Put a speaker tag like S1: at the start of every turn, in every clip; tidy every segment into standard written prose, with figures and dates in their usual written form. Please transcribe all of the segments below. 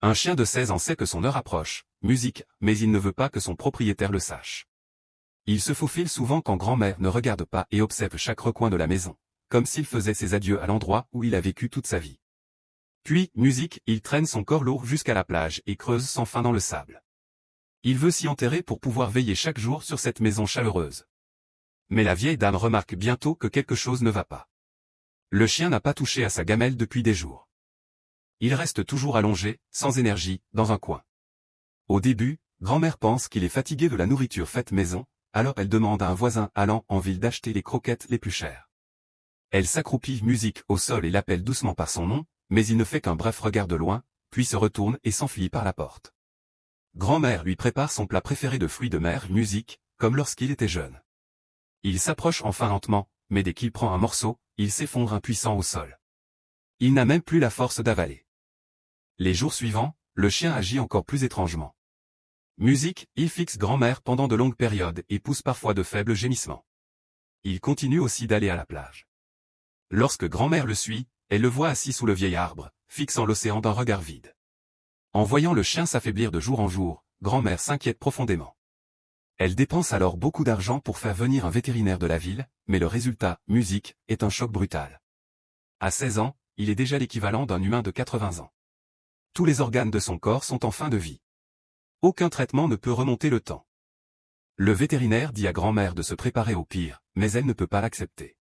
S1: Un chien de 16 ans sait que son heure approche, musique, mais il ne veut pas que son propriétaire le sache. Il se faufile souvent quand grand-mère ne regarde pas et observe chaque recoin de la maison, comme s'il faisait ses adieux à l'endroit où il a vécu toute sa vie. Puis, musique, il traîne son corps lourd jusqu'à la plage et creuse sans fin dans le sable. Il veut s'y enterrer pour pouvoir veiller chaque jour sur cette maison chaleureuse. Mais la vieille dame remarque bientôt que quelque chose ne va pas. Le chien n'a pas touché à sa gamelle depuis des jours. Il reste toujours allongé, sans énergie, dans un coin. Au début, grand-mère pense qu'il est fatigué de la nourriture faite maison, alors elle demande à un voisin allant en ville d'acheter les croquettes les plus chères. Elle s'accroupit musique au sol et l'appelle doucement par son nom, mais il ne fait qu'un bref regard de loin, puis se retourne et s'enfuit par la porte. Grand-mère lui prépare son plat préféré de fruits de mer musique, comme lorsqu'il était jeune. Il s'approche enfin lentement, mais dès qu'il prend un morceau, il s'effondre impuissant au sol. Il n'a même plus la force d'avaler. Les jours suivants, le chien agit encore plus étrangement. Musique, il fixe grand-mère pendant de longues périodes et pousse parfois de faibles gémissements. Il continue aussi d'aller à la plage. Lorsque grand-mère le suit, elle le voit assis sous le vieil arbre, fixant l'océan d'un regard vide. En voyant le chien s'affaiblir de jour en jour, grand-mère s'inquiète profondément. Elle dépense alors beaucoup d'argent pour faire venir un vétérinaire de la ville, mais le résultat, musique, est un choc brutal. À 16 ans, il est déjà l'équivalent d'un humain de 80 ans. Tous les organes de son corps sont en fin de vie. Aucun traitement ne peut remonter le temps. Le vétérinaire dit à grand-mère de se préparer au pire, mais elle ne peut pas l'accepter.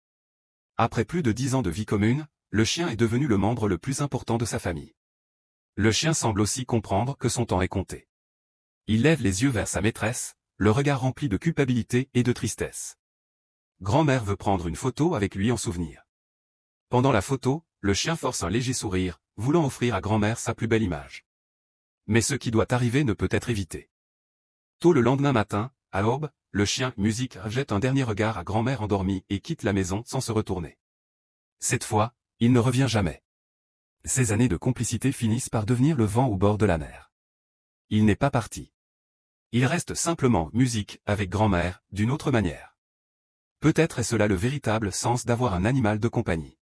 S1: Après plus de 10 ans de vie commune, le chien est devenu le membre le plus important de sa famille. Le chien semble aussi comprendre que son temps est compté. Il lève les yeux vers sa maîtresse, le regard rempli de culpabilité et de tristesse. Grand-mère veut prendre une photo avec lui en souvenir. Pendant la photo, le chien force un léger sourire, voulant offrir à grand-mère sa plus belle image. Mais ce qui doit arriver ne peut être évité. Tôt le lendemain matin, à l'aube, le chien, musique, jette un dernier regard à grand-mère endormie et quitte la maison sans se retourner. Cette fois, il ne revient jamais. Ces années de complicité finissent par devenir le vent au bord de la mer. Il n'est pas parti. Il reste simplement musique avec grand-mère, d'une autre manière. Peut-être est cela le véritable sens d'avoir un animal de compagnie.